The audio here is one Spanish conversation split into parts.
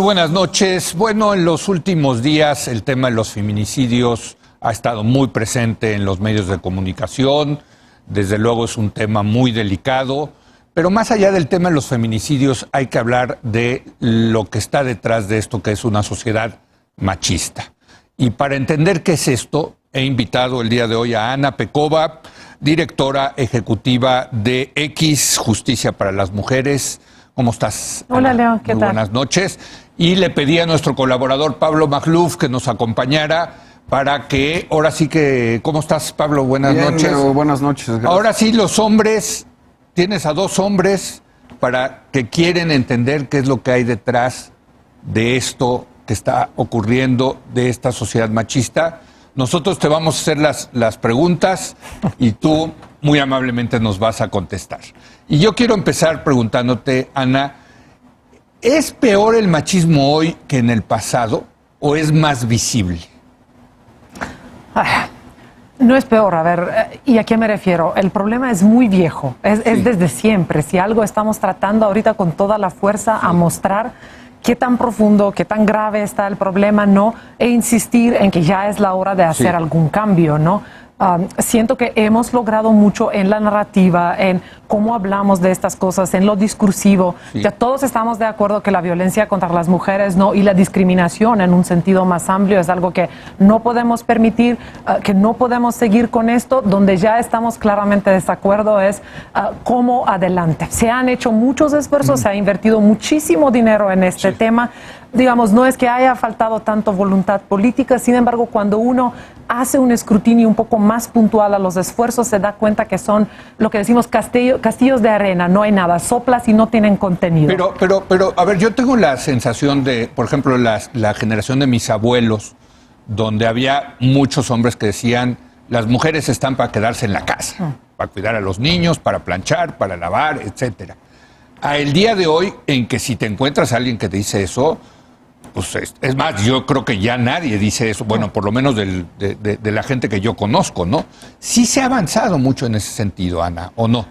buenas noches. Bueno, en los últimos días el tema de los feminicidios ha estado muy presente en los medios de comunicación. Desde luego es un tema muy delicado, pero más allá del tema de los feminicidios hay que hablar de lo que está detrás de esto, que es una sociedad machista. Y para entender qué es esto, he invitado el día de hoy a Ana Pekova, directora ejecutiva de X, Justicia para las Mujeres. ¿Cómo estás, Ana? Hola, León, ¿qué tal? Buenas noches. Y le pedí a nuestro colaborador Pablo Magluf que nos acompañara para que, ahora sí que, ¿cómo estás, Pablo? Buenas noches. Buenas noches. Gracias. Ahora sí, los hombres, tienes a dos hombres para que quieren entender qué es lo que hay detrás de esto que está ocurriendo, de esta sociedad machista. Nosotros te vamos a hacer las preguntas y tú muy amablemente nos vas a contestar. Y yo quiero empezar preguntándote, Ana, ¿es peor el machismo hoy que en el pasado o es más visible? No es peor, a ver, ¿y a qué me refiero? El problema es muy viejo, es desde siempre. Si algo estamos tratando ahorita con toda la fuerza a mostrar qué tan profundo, qué tan grave está el problema, ¿no? E insistir en que ya es la hora de hacer algún cambio, ¿no? Siento que hemos logrado mucho en la narrativa, en cómo hablamos de estas cosas, en lo discursivo. Sí. Ya todos estamos de acuerdo que la violencia contra las mujeres, ¿no? Y la discriminación en un sentido más amplio es algo que no podemos permitir, que no podemos seguir con esto. Donde ya estamos claramente de desacuerdo es cómo adelante. Se han hecho muchos esfuerzos, se ha invertido muchísimo dinero en este tema. Digamos, no es que haya faltado tanto voluntad política, sin embargo, cuando uno hace un escrutinio un poco más puntual a los esfuerzos, se da cuenta que son lo que decimos castillos de arena, no hay nada, soplas y no tienen contenido. Pero, a ver, yo tengo la sensación de, por ejemplo, la generación de mis abuelos, donde había muchos hombres que decían, las mujeres están para quedarse en la casa, para cuidar a los niños, para planchar, para lavar, etcétera. A el día de hoy, en que si te encuentras a alguien que te dice eso, pues es más, yo creo que ya nadie dice eso, bueno, por lo menos de la gente que yo conozco, ¿no? Sí se ha avanzado mucho en ese sentido, Ana, ¿o no?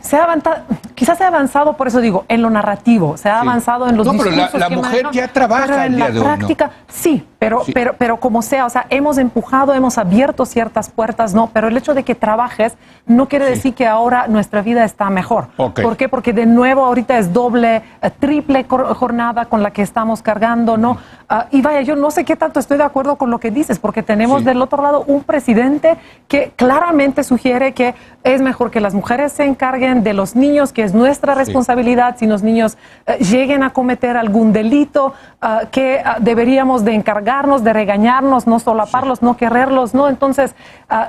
Se ha avanzado, quizás se ha avanzado, por eso digo, en lo narrativo, se ha avanzado en los discursos. No, pero la mujer ya trabaja el día de hoy, ¿no? Práctica, sí, pero como sea, o sea, hemos empujado, hemos abierto ciertas puertas, ¿no? Pero el hecho de que trabajes no quiere decir que ahora nuestra vida está mejor. Okay. ¿Por qué? Porque de nuevo ahorita es doble, triple jornada con la que estamos cargando, ¿no? Y vaya, yo no sé qué tanto estoy de acuerdo con lo que dices, porque tenemos del otro lado un presidente que claramente sugiere que es mejor que las mujeres se encarguen de los niños, que es nuestra responsabilidad si los niños lleguen a cometer algún delito, que deberíamos de encargarnos, de regañarnos, no solaparlos, no quererlos, ¿no? Entonces,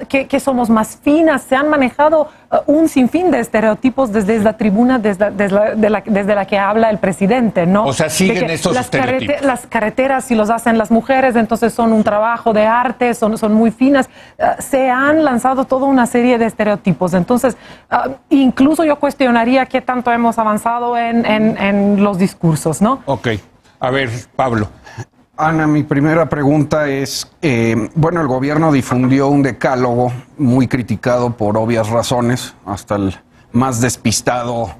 que somos más finas. Se han manejado un sinfín de estereotipos desde la tribuna, desde la que habla el presidente, ¿no? O sea, siguen estos estereotipos. Las carreteras, si los hacen las mujeres, entonces son un trabajo de arte, son muy finas. Se han lanzado toda una serie de estereotipos. Entonces, incluso yo cuestionaría qué tanto hemos avanzado en los discursos, ¿no? Ok. A ver, Pablo. Ana, mi primera pregunta es, bueno, el gobierno difundió un decálogo muy criticado por obvias razones, hasta el más despistado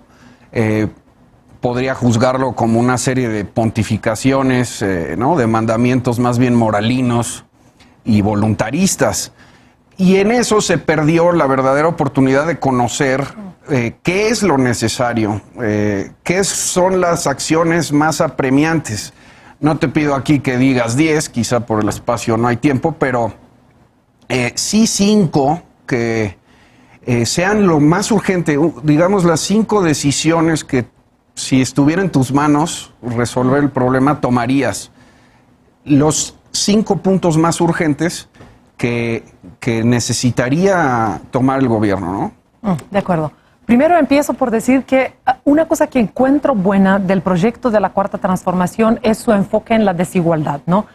podría juzgarlo como una serie de pontificaciones, ¿no? De mandamientos más bien moralinos y voluntaristas. Y en eso se perdió la verdadera oportunidad de conocer qué es lo necesario, qué son las acciones más apremiantes. No te pido aquí que digas 10, quizá por el espacio no hay tiempo, pero sí 5 que sean lo más urgente, digamos las 5 decisiones que si estuviera en tus manos resolver el problema tomarías. Los 5 puntos más urgentes que necesitaría tomar el gobierno, ¿no? De acuerdo. Primero empiezo por decir que una cosa que encuentro buena del proyecto de la Cuarta Transformación es su enfoque en la desigualdad, ¿no?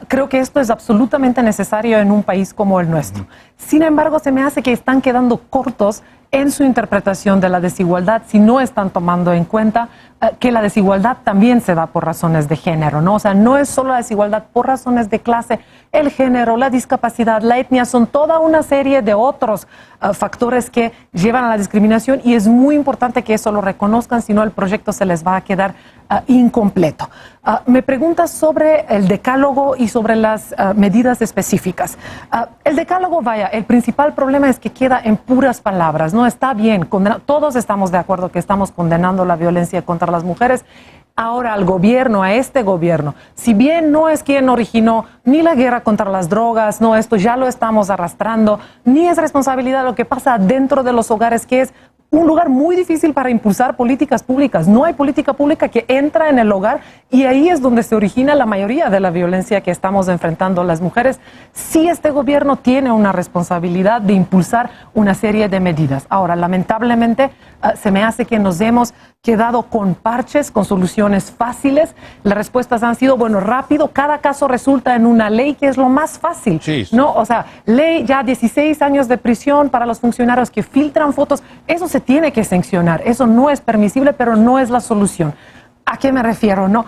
Creo que esto es absolutamente necesario en un país como el nuestro. Sin embargo, se me hace que están quedando cortos en su interpretación de la desigualdad si no están tomando en cuenta que la desigualdad también se da por razones de género, ¿no? O sea, no es solo la desigualdad por razones de clase, el género, la discapacidad, la etnia, son toda una serie de otros factores que llevan a la discriminación, y es muy importante que eso lo reconozcan, si no el proyecto se les va a quedar incompleto. Me preguntas sobre el decálogo y sobre las medidas específicas. El decálogo, vaya, el principal problema es que queda en puras palabras, ¿no? Está bien, todos estamos de acuerdo que estamos condenando la violencia contra las mujeres. Ahora al gobierno, a este gobierno, si bien no es quien originó ni la guerra contra las drogas, no, esto ya lo estamos arrastrando, ni es responsabilidad de lo que pasa dentro de los hogares, que es un lugar muy difícil para impulsar políticas públicas. No hay política pública que entra en el hogar, y ahí es donde se origina la mayoría de la violencia que estamos enfrentando las mujeres. Sí, este gobierno tiene una responsabilidad de impulsar una serie de medidas. Ahora, lamentablemente, se me hace que nos hemos quedado con parches, con soluciones fáciles. Las respuestas han sido, bueno, rápido, cada caso resulta en una ley, que es lo más fácil, sí. ¿no? O sea, ley ya 16 años de prisión para los funcionarios que filtran fotos. Eso se tiene que sancionar, eso no es permisible, pero no es la solución. ¿A qué me refiero? No,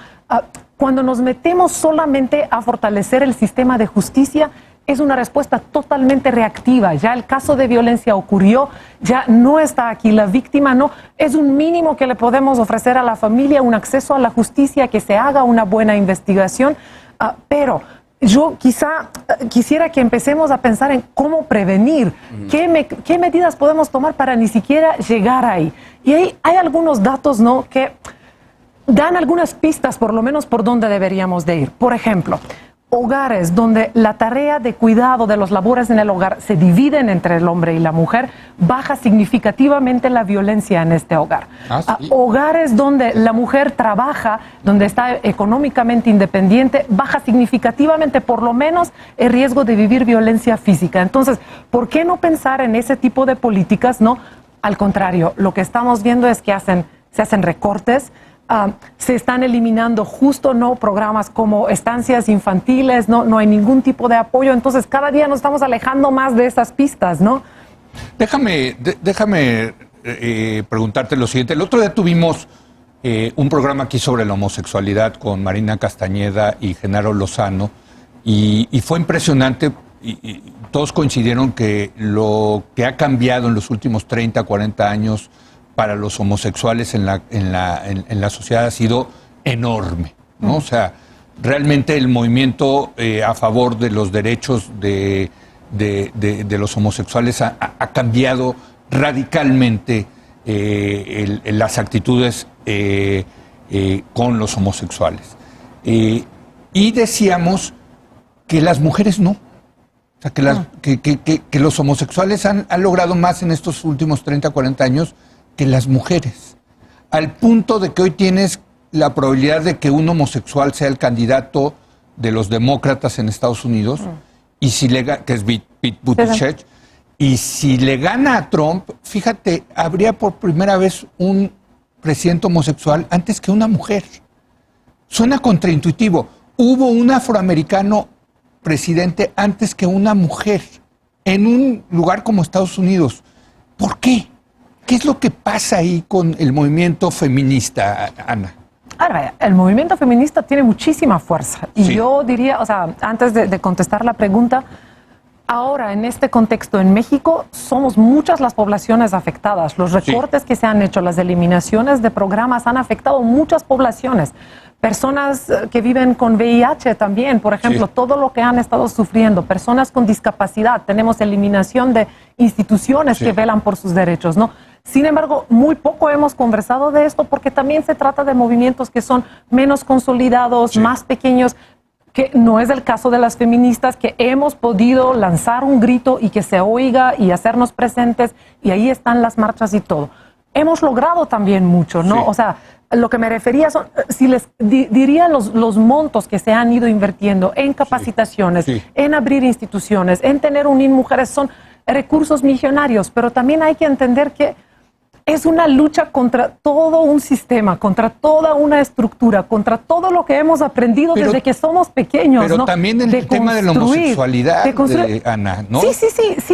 cuando nos metemos solamente a fortalecer el sistema de justicia, es una respuesta totalmente reactiva. Ya el caso de violencia ocurrió, ya no está aquí la víctima, no. Es un mínimo que le podemos ofrecer a la familia, un acceso a la justicia, que se haga una buena investigación, pero yo quisiera que empecemos a pensar en cómo prevenir, qué medidas podemos tomar para ni siquiera llegar ahí. Y ahí hay algunos datos, ¿no?, que dan algunas pistas, por lo menos, por dónde deberíamos de ir. Por ejemplo, hogares donde la tarea de cuidado de los labores en el hogar se dividen entre el hombre y la mujer, baja significativamente la violencia en este hogar. Sí. Hogares donde la mujer trabaja, donde está económicamente independiente, baja significativamente, por lo menos, el riesgo de vivir violencia física. Entonces, ¿por qué no pensar en ese tipo de políticas? No, al contrario, lo que estamos viendo es que se hacen recortes. Se están eliminando justo, ¿no?, programas como estancias infantiles, no hay ningún tipo de apoyo. Entonces, cada día nos estamos alejando más de esas pistas, ¿no? Déjame preguntarte lo siguiente. El otro día tuvimos un programa aquí sobre la homosexualidad con Marina Castañeda y Genaro Lozano, y fue impresionante, y todos coincidieron que lo que ha cambiado en los últimos 30, 40 años para los homosexuales en la sociedad ha sido enorme, ¿no? O sea, realmente el movimiento a favor de los derechos de los homosexuales ha cambiado radicalmente las actitudes con los homosexuales. Y decíamos que las mujeres no. O sea, que los homosexuales han logrado más en estos últimos 30, 40 años que las mujeres, al punto de que hoy tienes la probabilidad de que un homosexual sea el candidato de los demócratas en Estados Unidos, y si que es Pete Buttigieg, y si le gana a Trump, fíjate, habría por primera vez un presidente homosexual antes que una mujer. Suena contraintuitivo. Hubo un afroamericano presidente antes que una mujer en un lugar como Estados Unidos. ¿Por qué? ¿Qué es lo que pasa ahí con el movimiento feminista, Ana? Ahora, el movimiento feminista tiene muchísima fuerza. Y sí, yo diría, o sea, antes de contestar la pregunta, ahora en este contexto en México somos muchas las poblaciones afectadas. Los recortes que se han hecho, las eliminaciones de programas han afectado muchas poblaciones. Personas que viven con VIH también, por ejemplo, todo lo que han estado sufriendo. Personas con discapacidad, tenemos eliminación de instituciones que velan por sus derechos, ¿no? Sin embargo, muy poco hemos conversado de esto, porque también se trata de movimientos que son menos consolidados, más pequeños, que no es el caso de las feministas, que hemos podido lanzar un grito y que se oiga y hacernos presentes, y ahí están las marchas y todo. Hemos logrado también mucho, ¿no? O sea, lo que me refería son, si les diría los montos que se han ido invirtiendo en capacitaciones, en abrir instituciones, en tener mujeres, son recursos millonarios, pero también hay que entender que es una lucha contra todo un sistema, contra toda una estructura, contra todo lo que hemos aprendido desde que somos pequeños. Pero ¿no? también el tema de la homosexualidad, Ana, ¿no? Sí.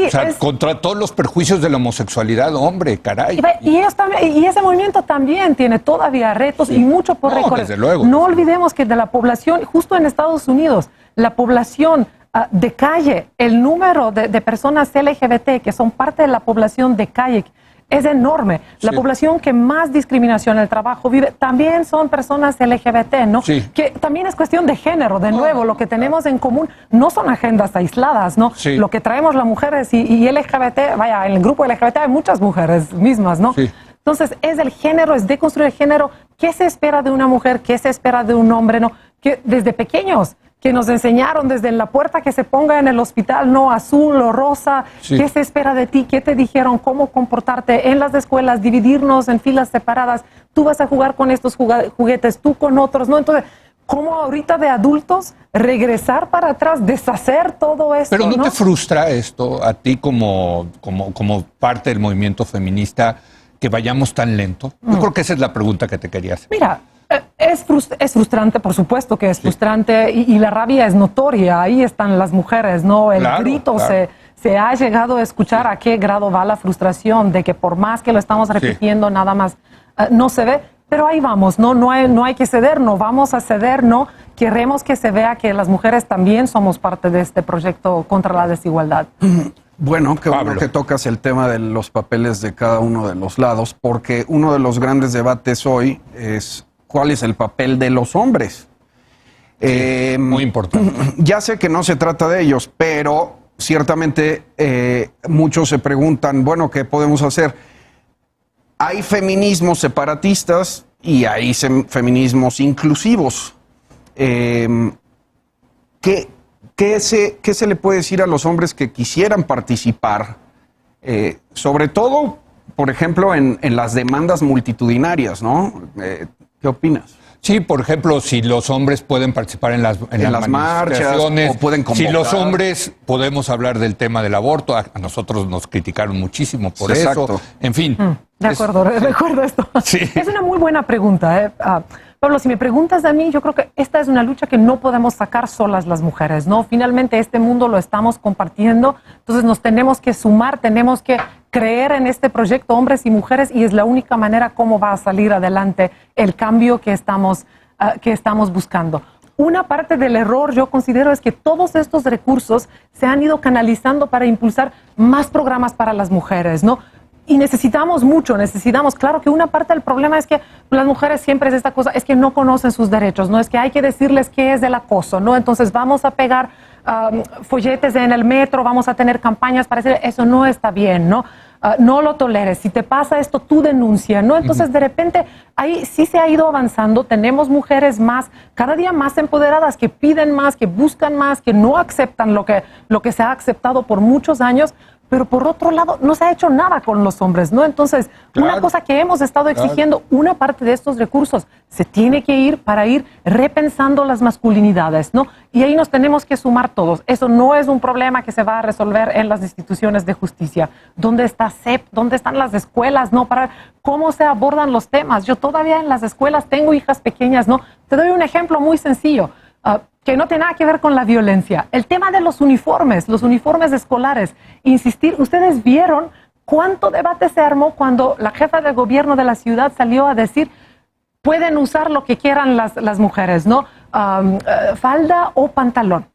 O sea, contra todos los perjuicios de la homosexualidad, hombre, caray. Y ese movimiento también tiene todavía retos y mucho por recorrer. Desde luego. No olvidemos que de la población, justo en Estados Unidos, la población de calle, el número de personas LGBT que son parte de la población de calle es enorme. La población que más discriminación en el trabajo vive también son personas LGBT, ¿no? Sí. Que también es cuestión de género, de nuevo, lo que tenemos en común no son agendas aisladas, ¿no? Sí. Lo que traemos las mujeres y LGBT, vaya, en el grupo LGBT hay muchas mujeres mismas, ¿no? Sí. Entonces, es el género, es deconstruir el género. ¿Qué se espera de una mujer? ¿Qué se espera de un hombre? ¿No? Que desde pequeños, que nos enseñaron desde la puerta que se ponga en el hospital, no azul o rosa. Sí. ¿Qué se espera de ti? ¿Qué te dijeron? ¿Cómo comportarte en las escuelas? Dividirnos en filas separadas. Tú vas a jugar con estos juguetes, tú con otros, ¿no? Entonces, ¿cómo ahorita de adultos regresar para atrás, deshacer todo esto? Pero ¿no te frustra esto a ti como parte del movimiento feminista que vayamos tan lento? Yo creo que esa es la pregunta que te quería hacer. Mira, es frustrante, por supuesto que es frustrante, y la rabia es notoria. Ahí están las mujeres, ¿no? El grito se ha llegado a escuchar a qué grado va la frustración de que por más que lo estamos repitiendo, nada más no se ve. Pero ahí vamos, ¿no? No hay que ceder, no vamos a ceder, ¿no? Queremos que se vea que las mujeres también somos parte de este proyecto contra la desigualdad. Bueno, qué bueno que tocas el tema de los papeles de cada uno de los lados, porque uno de los grandes debates hoy es cuál es el papel de los hombres. Muy importante. Ya sé que no se trata de ellos, pero ciertamente muchos se preguntan, bueno, ¿qué podemos hacer? Hay feminismos separatistas y hay feminismos inclusivos. ¿Qué se le puede decir a los hombres que quisieran participar? Sobre todo, por ejemplo, en las demandas multitudinarias, ¿no? ¿Qué opinas? Sí, por ejemplo, si los hombres pueden participar en las marchas o pueden convocar. Si los hombres podemos hablar del tema del aborto, a nosotros nos criticaron muchísimo por eso. En fin. De acuerdo, recuerdo esto. Sí. Es una muy buena pregunta. Pablo, si me preguntas a mí, yo creo que esta es una lucha que no podemos sacar solas las mujeres, ¿no? Finalmente este mundo lo estamos compartiendo, entonces nos tenemos que sumar, tenemos que creer en este proyecto, hombres y mujeres, y es la única manera como va a salir adelante el cambio que estamos buscando. Una parte del error, yo considero, es que todos estos recursos se han ido canalizando para impulsar más programas para las mujeres, ¿no? Y necesitamos, claro que una parte del problema es que las mujeres siempre es esta cosa, es que no conocen sus derechos, ¿no? Es que hay que decirles qué es el acoso, ¿no? Entonces vamos a pegar folletes en el metro, vamos a tener campañas para decir, eso no está bien, ¿no? No lo toleres, si te pasa esto, tú denuncia, ¿no? Entonces de repente ahí sí se ha ido avanzando, tenemos mujeres cada día más empoderadas, que piden más, que buscan más, que no aceptan lo que se ha aceptado por muchos años. Pero por otro lado, no se ha hecho nada con los hombres, ¿no? Entonces, una cosa que hemos estado exigiendo, una parte de estos recursos se tiene que ir para ir repensando las masculinidades, ¿no? Y ahí nos tenemos que sumar todos. Eso no es un problema que se va a resolver en las instituciones de justicia. ¿Dónde está CEP? ¿Dónde están las escuelas, no? Para cómo se abordan los temas. Yo todavía en las escuelas tengo hijas pequeñas, ¿no? Te doy un ejemplo muy sencillo. Que no tiene nada que ver con la violencia. El tema de los uniformes escolares. Insistir, ustedes vieron cuánto debate se armó cuando la jefa de gobierno de la ciudad salió a decir, pueden usar lo que quieran las mujeres, ¿no? Falda o pantalón.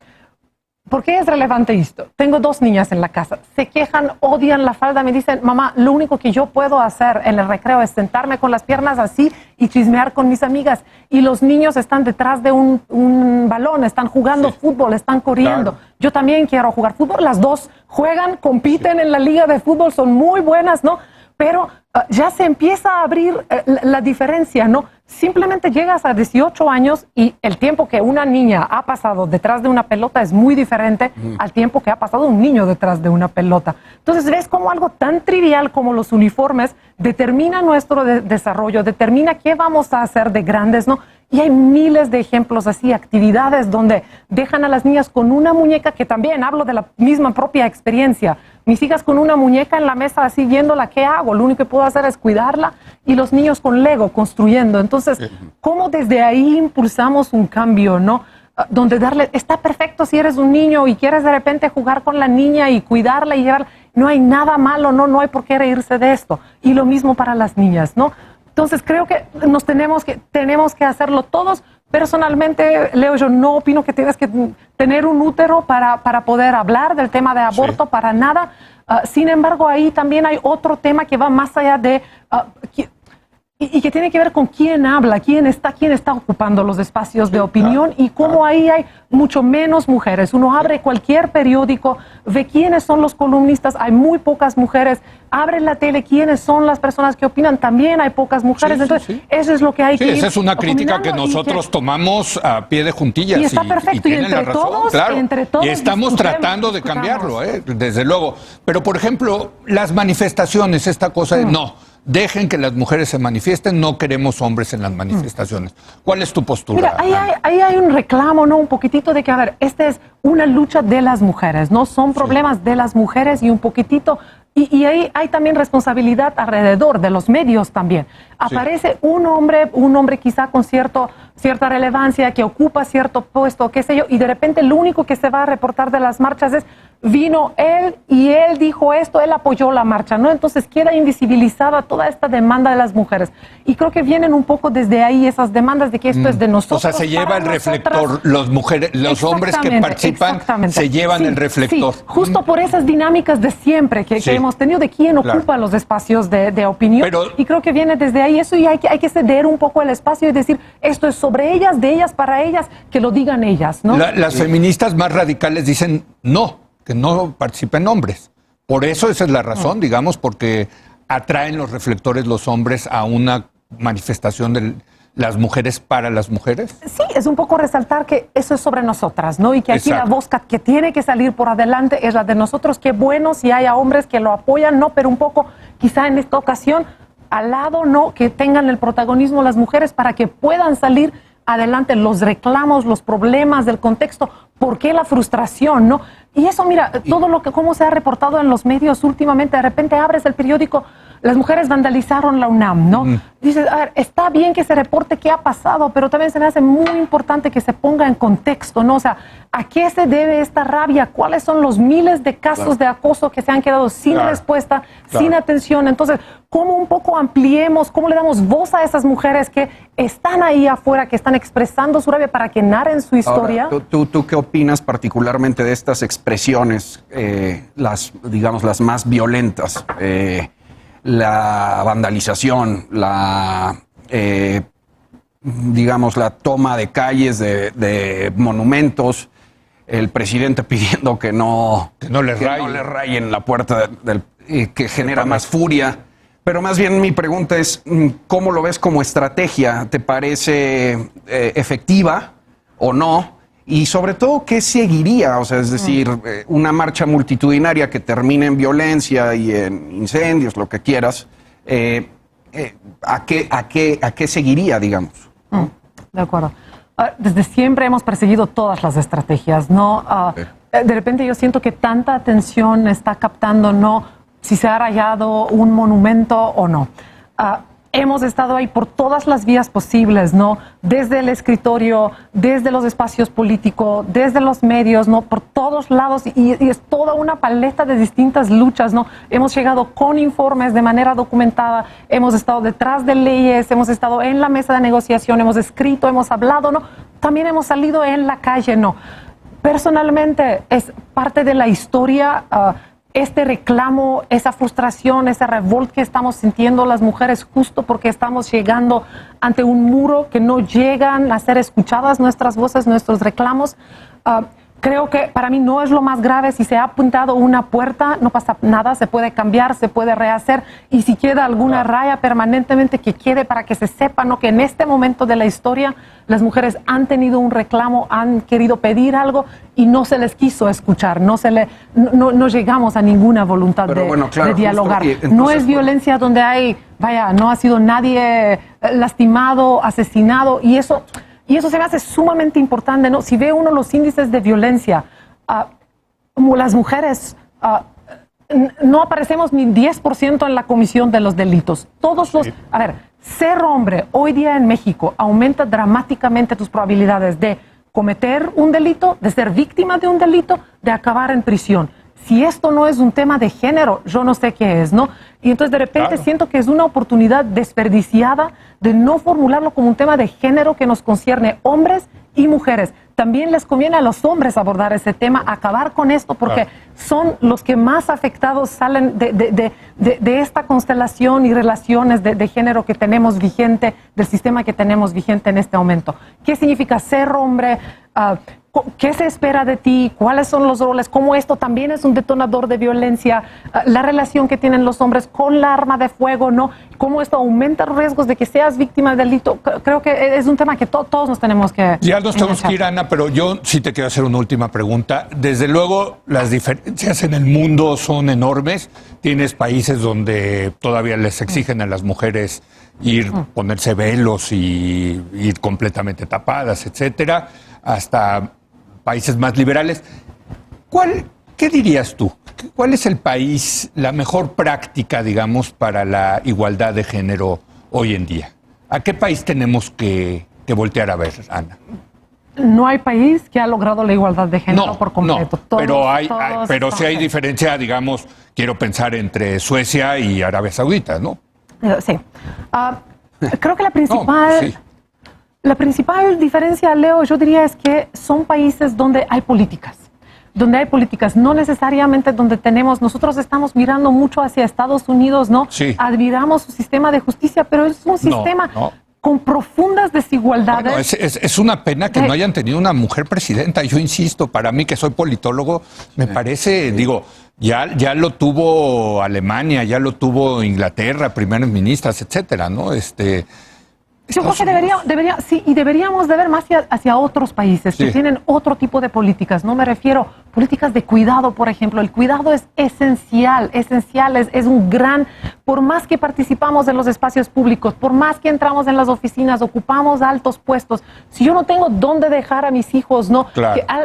¿Por qué es relevante esto? Tengo 2 niñas en la casa. Se quejan, odian la falda. Me dicen, mamá, lo único que yo puedo hacer en el recreo es sentarme con las piernas así y chismear con mis amigas. Y los niños están detrás de un balón, están jugando fútbol, están corriendo. Claro. Yo también quiero jugar fútbol. Las 2 juegan, compiten en la liga de fútbol, son muy buenas, ¿no? Pero ya se empieza a abrir la diferencia, ¿no? Simplemente llegas a 18 años y el tiempo que una niña ha pasado detrás de una pelota es muy diferente al tiempo que ha pasado un niño detrás de una pelota. Entonces ves cómo algo tan trivial como los uniformes determina nuestro desarrollo, determina qué vamos a hacer de grandes, ¿no? Y hay miles de ejemplos así, actividades donde dejan a las niñas con una muñeca, que también hablo de la misma propia experiencia, mis hijas con una muñeca en la mesa así viéndola, ¿qué hago? Lo único que puedo hacer es cuidarla, y los niños con Lego construyendo. Entonces, ¿cómo desde ahí impulsamos un cambio, no? Donde darle, está perfecto si eres un niño y quieres de repente jugar con la niña y cuidarla y llevarla, no hay nada malo, no hay por qué reírse de esto. Y lo mismo para las niñas, ¿no? Entonces creo que tenemos que hacerlo todos. Personalmente, Leo, yo no opino que tienes que tener un útero para poder hablar del tema de aborto, para nada. Sin embargo, ahí también hay otro tema que va más allá de... y que tiene que ver con quién habla, quién está ocupando los espacios de opinión, y cómo ahí hay mucho menos mujeres. Uno abre cualquier periódico, ve quiénes son los columnistas, hay muy pocas mujeres. Abre la tele, quiénes son las personas que opinan, también hay pocas mujeres. Entonces, eso es lo que hay que ir. Esa es una crítica que nosotros tomamos a pie de juntillas. Y está perfecto, y tienen la razón, claro. Entre todos y estamos tratando de cambiarlo, desde luego. Pero, por ejemplo, las manifestaciones, esta cosa de no, dejen que las mujeres se manifiesten, no queremos hombres en las manifestaciones. ¿Cuál es tu postura? Mira, ahí hay un reclamo, ¿no? Un poquitito de que, a ver, esta es una lucha de las mujeres, ¿no? Son problemas de las mujeres, y un poquitito... Y ahí hay también responsabilidad alrededor de los medios también. Aparece un hombre quizá con cierta relevancia, que ocupa cierto puesto, qué sé yo, y de repente lo único que se va a reportar de las marchas es, vino él y él dijo esto, él apoyó la marcha, ¿no? Entonces queda invisibilizada toda esta demanda de las mujeres. Y creo que vienen un poco desde ahí esas demandas de que esto es de nosotros. O sea, se lleva el reflector, los hombres que participan se llevan el reflector. Sí, justo por esas dinámicas de siempre que hemos tenido de quién ocupa los espacios de opinión. Y creo que viene desde ahí eso, y hay que ceder un poco el espacio y decir, esto es sobre ellas, de ellas, para ellas, que lo digan ellas, ¿no? Las feministas más radicales dicen no, que no participen hombres. Por eso esa es la razón, digamos, porque atraen los reflectores los hombres a una manifestación de las mujeres para las mujeres. Sí, es un poco resaltar que eso es sobre nosotras, ¿no? Y que aquí la voz que tiene que salir por adelante es la de nosotros. Qué bueno si haya hombres que lo apoyan, ¿no? Pero un poco, quizá en esta ocasión, al lado, ¿no? Que tengan el protagonismo las mujeres para que puedan salir adelante los reclamos, los problemas del contexto. ¿Por qué la frustración, no? Y eso, mira, todo cómo se ha reportado en los medios últimamente, de repente abres el periódico, las mujeres vandalizaron la UNAM, ¿no? Dices, a ver, está bien que se reporte qué ha pasado, pero también se me hace muy importante que se ponga en contexto, ¿no? O sea, ¿a qué se debe esta rabia? ¿Cuáles son los miles de casos de acoso que se han quedado sin respuesta, sin atención? Entonces, ¿cómo un poco ampliemos, cómo le damos voz a esas mujeres que están ahí afuera, que están expresando su rabia para que narren su historia? Ahora, ¿tú qué opinas particularmente de estas expresiones, las más violentas? La vandalización, la toma de calles, de monumentos, el presidente pidiendo que no le rayen la puerta, que genera más furia. Pero más bien mi pregunta es, ¿cómo lo ves como estrategia? ¿Te parece efectiva o no? Y sobre todo, ¿qué seguiría? O sea, es decir, una marcha multitudinaria que termine en violencia y en incendios, lo que quieras, ¿a qué seguiría, digamos? De acuerdo. Desde siempre hemos perseguido todas las estrategias, ¿no? De repente yo siento que tanta atención está captando, ¿no? Si se ha rayado un monumento o no. Hemos estado ahí por todas las vías posibles, ¿no? Desde el escritorio, desde los espacios políticos, desde los medios, ¿no? Por todos lados, y es toda una paleta de distintas luchas, ¿no? Hemos llegado con informes de manera documentada, hemos estado detrás de leyes, hemos estado en la mesa de negociación, hemos escrito, hemos hablado, ¿no? También hemos salido en la calle, ¿no? Personalmente es parte de la historia. Este reclamo, esa frustración, esa revolta que estamos sintiendo las mujeres justo porque estamos llegando ante un muro que no llegan a ser escuchadas nuestras voces, nuestros reclamos. Creo que para mí no es lo más grave. Si se ha apuntado una puerta, no pasa nada, se puede cambiar, se puede rehacer, y si queda alguna raya permanentemente, que quede para que se sepa, ¿no? Que en este momento de la historia las mujeres han tenido un reclamo, han querido pedir algo y no se les quiso escuchar, no llegamos a ninguna voluntad de dialogar. No es violencia donde no ha sido nadie lastimado, asesinado, y eso se me hace sumamente importante, ¿no? Si ve uno los índices de violencia, como las mujeres no aparecemos ni 10% en la comisión de los delitos. Todos los... A ver, ser hombre hoy día en México aumenta dramáticamente tus probabilidades de cometer un delito, de ser víctima de un delito, de acabar en prisión. Si esto no es un tema de género, yo no sé qué es, ¿no? Y entonces de repente siento que es una oportunidad desperdiciada de no formularlo como un tema de género que nos concierne hombres y mujeres. También les conviene a los hombres abordar ese tema, acabar con esto, porque son los que más afectados salen de esta constelación y relaciones de género que tenemos vigente, del sistema que tenemos vigente en este momento. ¿Qué significa ser hombre? ¿Qué se espera de ti? ¿Cuáles son los roles? ¿Cómo esto también es un detonador de violencia? La relación que tienen los hombres con la arma de fuego, ¿no? ¿Cómo esto aumenta los riesgos de que seas víctima de delito? Creo que es un tema que todos nos tenemos que... Ya nos tenemos que ir, Ana, pero yo sí te quiero hacer una última pregunta. Desde luego, las diferencias en el mundo son enormes. Tienes países donde todavía les exigen a las mujeres ponerse velos y ir completamente tapadas, etcétera, hasta países más liberales. ¿Qué dirías tú? ¿Cuál es el país, la mejor práctica, digamos, para la igualdad de género hoy en día? ¿A qué país tenemos que voltear a ver, Ana? No hay país que ha logrado la igualdad de género por completo. No, pero sí hay diferencia, digamos, quiero pensar entre Suecia y Arabia Saudita, ¿no? Sí. Creo que la principal... La principal diferencia, Leo, yo diría es que son países donde hay políticas, no necesariamente donde tenemos, nosotros estamos mirando mucho hacia Estados Unidos, ¿no? Sí. Admiramos su sistema de justicia, pero es un sistema con profundas desigualdades. Bueno, es una pena que no hayan tenido una mujer presidenta. Yo insisto, para mí que soy politólogo, me parece, digo, ya lo tuvo Alemania, ya lo tuvo Inglaterra, primeras ministras, etcétera, ¿no? Yo creo que deberíamos de ver más hacia otros países que tienen otro tipo de políticas. No me refiero a políticas de cuidado, por ejemplo. El cuidado es esencial, es un gran... Por más que participamos en los espacios públicos, por más que entramos en las oficinas, ocupamos altos puestos, si yo no tengo dónde dejar a mis hijos,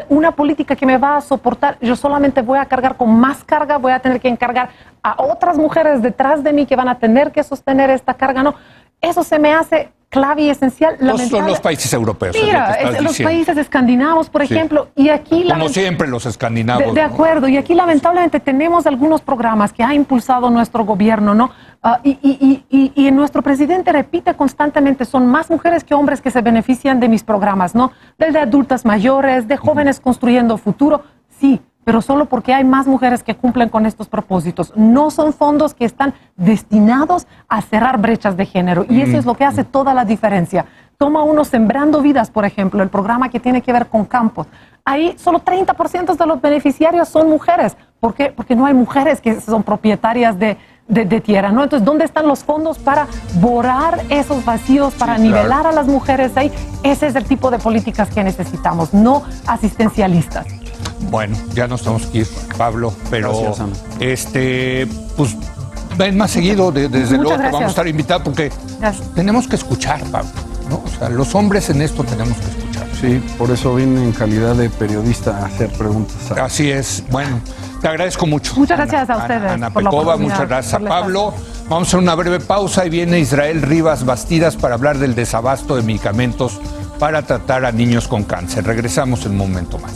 una política que me va a soportar, yo solamente voy a cargar con más carga, voy a tener que encargar a otras mujeres detrás de mí que van a tener que sostener esta carga, ¿no? Eso se me hace clave y esencial. Son los países europeos. Mira, los países escandinavos, por ejemplo, y aquí... Como siempre, los escandinavos. De acuerdo, y aquí lamentablemente tenemos algunos programas que ha impulsado nuestro gobierno, ¿no? Y nuestro presidente repite constantemente, son más mujeres que hombres que se benefician de mis programas, ¿no? Del de adultas mayores, de jóvenes construyendo futuro, sí, pero solo porque hay más mujeres que cumplen con estos propósitos. No son fondos que están destinados a cerrar brechas de género, y eso es lo que hace toda la diferencia. Toma uno Sembrando Vidas, por ejemplo, el programa que tiene que ver con campos. Ahí solo 30% de los beneficiarios son mujeres. ¿Por qué? Porque no hay mujeres que son propietarias de tierra, ¿no? Entonces, ¿dónde están los fondos para borrar esos vacíos, para nivelar a las mujeres ahí? Ese es el tipo de políticas que necesitamos, no asistencialistas. Bueno, ya nos tenemos que ir, Pablo, pero pues ven más seguido, desde luego que vamos a estar invitados, porque tenemos que escuchar, Pablo, ¿no? O sea, los hombres en esto tenemos que escuchar. Sí, por eso vine en calidad de periodista a hacer preguntas. Así es. Bueno, te agradezco mucho. Muchas gracias a ustedes. Ana Pekova, muchas gracias a Pablo. Vamos a hacer una breve pausa y viene Israel Rivas Bastidas para hablar del desabasto de medicamentos para tratar a niños con cáncer. Regresamos en un momento más.